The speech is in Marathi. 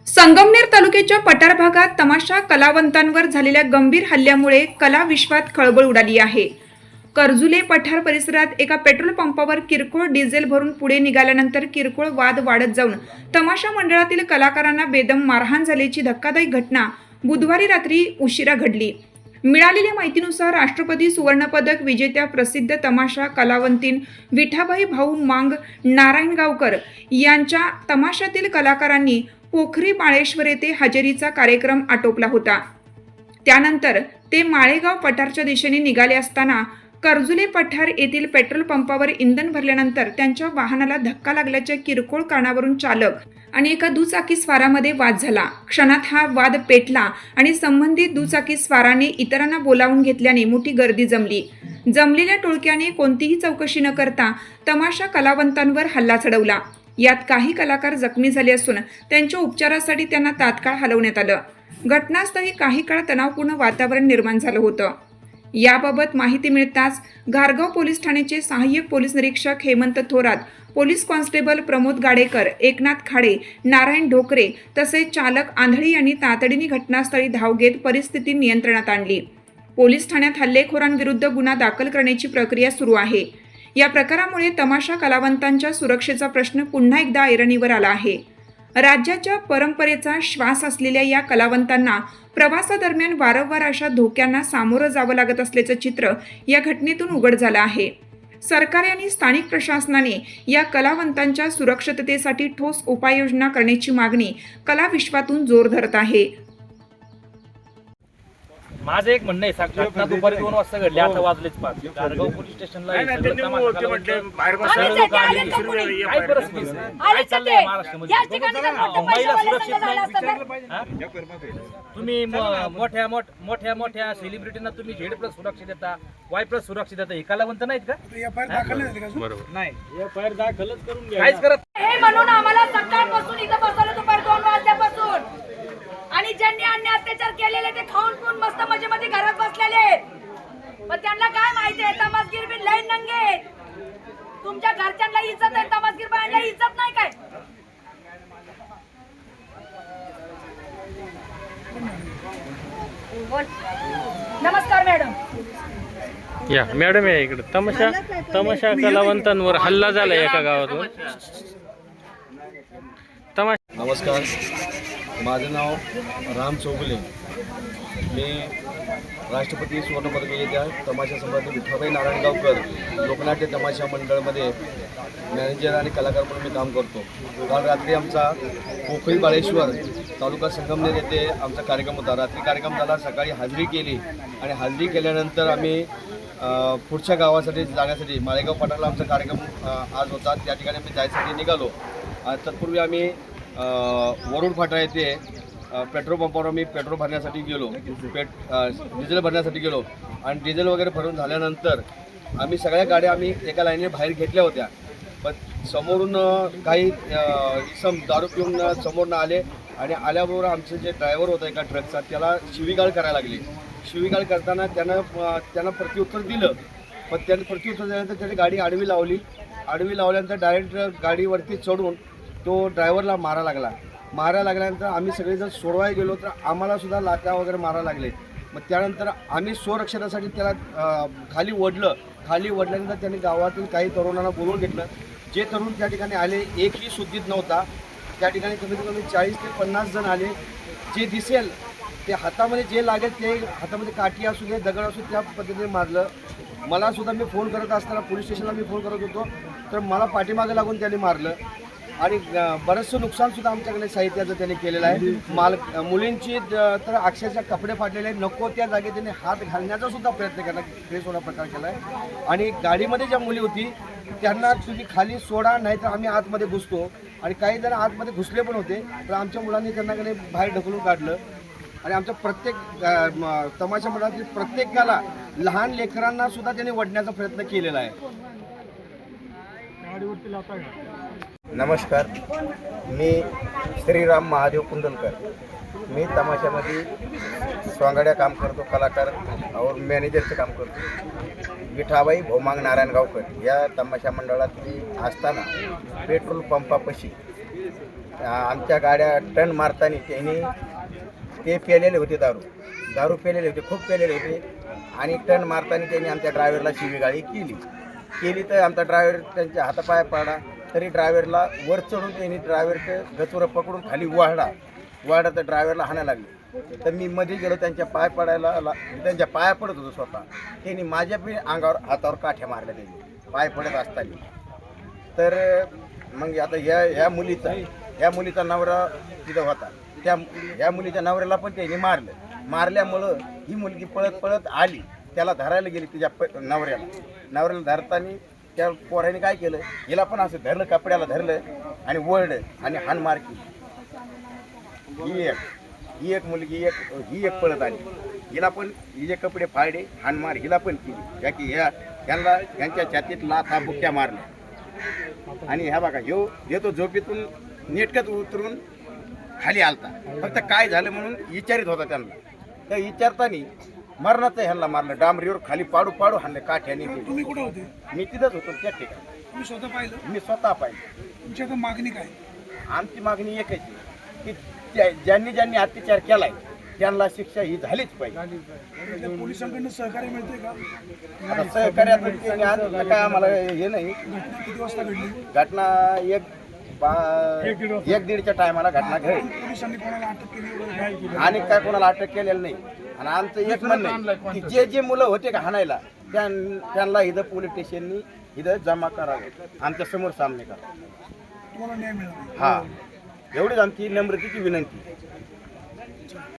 संगमनेर तालुक्याच्या पठार भागात तमाशा कलावंतांवर झालेल्या गंभीर हल्ल्यामुळे कला विश्वात खळबळ उडाली आहे। करजुले पठार परिसरात एका पेट्रोल पंपावर किरकोळ डिझेल भरून पुढे निघाल्यानंतर किरकोळ वाद वाढत जाऊन तमाशा मंडळातील कलाकारांना बेदम मारहाण झाल्याची धक्कादायक घटना बुधवारी रात्री उशिरा घडली। मिळालेल्या माहितीनुसार राष्ट्रपती सुवर्णपदक विजेत्या प्रसिद्ध तमाशा कलावंतीन विठाबाई भाऊ मांग नारायणगावकर यांच्या तमाशातील कलाकारांनी पोखरी माळेश्वर येथे हजेरीचा कार्यक्रम आटोपला होता। त्यानंतर ते माळेगाव पठारच्या दिशेने निघाले असताना करजुले पठार येथील पेट्रोल पंपावर इंधन भरल्यानंतर त्यांच्या वाहनाला धक्का लागल्याच्या किरकोळ कारणावरून चालक आणि एका दुचाकी स्वारामध्ये वाद झाला। क्षणात हा वाद पेटला आणि संबंधित दुचाकी स्वाराने इतरांना बोलावून घेतल्याने मोठी गर्दी जमलेल्या टोळक्याने कोणतीही चौकशी न करता तमाशा कलावंतांवर हल्ला चढवला। यात काही कलाकार जखमी झाले असून त्यांच्या उपचारासाठी त्यांना तात्काळ हलवण्यात आलं। घटनास्थळी काही काळ तणावपूर्ण वातावरण निर्माण झालं होतं। याबाबत माहिती मिळताच घारगाव पोलीस ठाण्याचे सहाय्यक पोलीस निरीक्षक हेमंत थोरात, पोलीस कॉन्स्टेबल प्रमोद गाडेकर, एकनाथ खाडे, नारायण ढोकरे तसेच चालक आंधळी यांनी तातडीने घटनास्थळी धाव घेत परिस्थिती नियंत्रणात आणली। पोलीस ठाण्यात हल्लेखोरांविरुद्ध गुन्हा दाखल करण्याची प्रक्रिया सुरू आहे। या प्रकारामुळे तमाशा कलावंतांच्या सुरक्षेचा प्रश्न पुन्हा एकदा ऐरणीवर आला आहे। राज्याच्या परंपरेचा श्वास असलेल्या या कलावंतांना प्रवासादरम्यान वारंवार अशा धोक्यांना सामोरं जावं लागत असल्याचं चित्र या घटनेतून उघड झालं आहे। सरकार आणि स्थानिक प्रशासनाने या कलावंतांच्या सुरक्षिततेसाठी ठोस उपाययोजना करण्याची मागणी कला विश्वातून जोर धरत आहे। माझं एक म्हणणं आहे, घटना दुपारी 2 वाजता घडली, 8 वाजलेच 5 गारगाव पोलीस स्टेशनला काय परिस्थिती काय चाललंय महाराष्ट्रामध्ये? महिला सुरक्षित नाही। तुम्ही मोठ्या सेलिब्रिटींना तुम्ही Z+ सुरक्षा देता, Y+ सुरक्षा देता, हे कलावंत नाहीत का? बरोबर नाही, एफआयआर दाखलच करून घ्या, काहीच करत हे म्हणून आम्हाला सकाळपासून इथं बसवलं दुपारी 2 वाजल्यापासून। आणि ज्यांनी अन्य अत्याचार केलेले ते खाऊन पिऊन मस्त मजेमध्ये घरात बसलेले, पण त्यांना काय माहिती आहे तमासगीर बी लय नंगे। तुमच्या घरच्यांना इज्जत आहे, तमासगीर बायांना इज्जत नाही काय? नमस्कार मॅडम। या मॅडम या इकडे। तमाशा कलावंतांवर हल्ला झाला एका गावातून। नमस्कार, माझं नाव राम चौगुले। मी राष्ट्रपती सुवर्णपदक विजेत्या तमाशा सम्राट विठाबाई नारायणगावकर लोकनाट्य तमाशा मंडळमध्ये मॅनेजर आणि कलाकार म्हणून मी काम करतो। काल रात्री आमचा पोखरी माळेश्वर तालुका संगमनेर येथे आमचा कार्यक्रम होता। रात्री कार्यक्रम झाला, सकाळी हाजरी केली आणि हाजरी केल्यानंतर आम्ही पुढच्या गावासाठी जाण्यासाठी माळेगाव पठारला आमचा कार्यक्रम आज होता, त्या ठिकाणी आम्ही जायसाठी निघालो। तत्पूर्वी आम्ही वरुड फाटा येथे पेट्रोल पंपावर आम्ही पेट्रोल भरण्यासाठी गेलो, डिझेल भरण्यासाठी गेलो आणि डिझेल वगैरे भरून झाल्यानंतर आम्ही सगळ्या गाड्या आम्ही एका लाईनने बाहेर घेतल्या होत्या, पण समोरून काही इसम दारू पिऊन समोरनं आले आणि आल्याबरोबर आमचे जे ड्रायव्हर होता एका ट्रकचा त्याला शिवीगाळ करायला लागली। शिवीगाळ करताना त्यानं प्रत्युत्तर दिलं, पण त्याने प्रत्युत्तर दिल्यानंतर त्याने गाडी आडवी लावल्यानंतर डायरेक्ट गाडीवरती चढून तो ड्रायव्हरला मारायला लागल्यानंतर आम्ही सगळेजण सोडवायला गेलो तर आम्हालासुद्धा लाथा वगैरे मारायला लागले। मग त्यानंतर आम्ही स्वरक्षणासाठी त्याला खाली ओढल्यानंतर त्यांनी गावातील काही तरुणांना बोलवून घेतलं। जे तरुण त्या ठिकाणी आले एकही शुद्धीत नव्हता, त्या ठिकाणी कमीत कमी 40 ते 50 जण आले। जे दिसेल ते हातामध्ये जे लागेल ते हातामध्ये काठी असू दे दगड असू त्या पद्धतीने मारलं। मलासुद्धा मी फोन करत असताना पोलीस स्टेशनला मी फोन करत होतो तर मला पाठीमागे लागून त्यांनी मारलं आणि बरंचसं नुकसानसुद्धा आमच्याकडे साहित्याचं त्यांनी केलेलं आहे। मुलींची तर अक्षरशः कपडे फाटलेले, नको त्या जागी त्यांनी हात घालण्याचा सुद्धा प्रयत्न केला, होणा प्रकार केला आहे। आणि गाडीमध्ये ज्या मुली होती त्यांना तुम्ही खाली सोडा नाही तर आम्ही आतमध्ये घुसतो, आणि काही जण आतमध्ये घुसले पण होते तर आमच्या मुलांनी त्यांनाकडे बाहेर ढकलून काढलं। आणि आमच्या प्रत्येक तमाशा मंडळातील प्रत्येकाला लहान लेकरांना सुद्धा त्यांनी ओढण्याचा प्रयत्न केलेला आहे। नमस्कार, मी श्रीराम महादेव कुंडलकर। मी तमाशामध्ये स्वांगड्या काम करतो, कलाकार और मॅनेजरचं काम करतो। विठाबाई भोमांग नारायणगावकर या तमाशा मंडळात मी असताना पेट्रोल पंपापाशी आमच्या गाड्या टर्न मारताना त्यांनी ते पेलेले होते दारू पेलेले होते, खूप पेलेले होते आणि टर्न मारताना त्यांनी आमच्या ड्रायव्हरला शिवीगाळी केली तर आमचा ड्रायव्हर त्यांच्या हातापाया पडला. तरी ड्रायव्हरला वर चढून त्यांनी ड्रायव्हरचं गचुरं पकडून खाली वाढला तर ड्रायव्हरला हाणायला लागले. तर मी मध्ये गेलो त्यांच्या पाय पडायला त्यांच्या पाया पडत होतो स्वतः. त्यांनी माझ्या बी अंगावर हातावर काठ्या मारल्या त्यांनी पाय पडत असताना. तर मग आता ह्या मुलीचा नवरा तिथं होता. ह्या मुलीच्या नवऱ्याला पण त्यांनी मारल्यामुळं ही मुलगी पळत आली. त्याला धरायला गेली तिच्या नवऱ्याला धरताना त्या पोराने काय केलं, हिला पण असं धरलं, कपड्याला धरलं आणि ओढलं आणि हाणमार केली. ही एक मुलगी ही एक पळत आली. हिला पण हिचे कपडे फाडले, हाणमार हिला पण केली. या की ह्यांच्या छातीत लाथा बुक्क्या मारल्या. आणि ह्या बघा येतो झोपेतून नेटकत उतरून खाली आलता. फक्त काय झालं म्हणून विचारित होता त्यांना. त्या विचारताना मरणाचं ह्यांना मारलं, डांबरीवर खाली पाडू हाणले काठ्याने. तुम्ही कुठे होते? मी तिथंच होतो त्या ठिकाणी. तुम्ही स्वतः पाहिलं? मी स्वतः पाहिजे. तुमची आता मागणी काय? आमची मागणी एकच आहे की ज्यांनी अत्याचार केलाय त्यांना शिक्षा ही झालीच पाहिजे. त्या पोलिसांकडनं सहकार्य मिळते का? आता सहकार्याचं काय आम्हाला हे नाही. घटना किती वाजता घडली? घटना एक दीडच्या टायमाला घटना घडली. पोलिसांनी कोणाला अटक केली वगैरे काय? आणि काय कोणाला अटक केलेलं नाही. आणि आमचं एक म्हणणं आहे की जे मुलं होते का हाणायला त्यांना इथं पोलीस स्टेशननी इथं जमा करावे, आमच्या समोर सामने करा. तुम्हाला न्याय मिळाला? हा, एवढीच आमची नम्रतेची विनंती.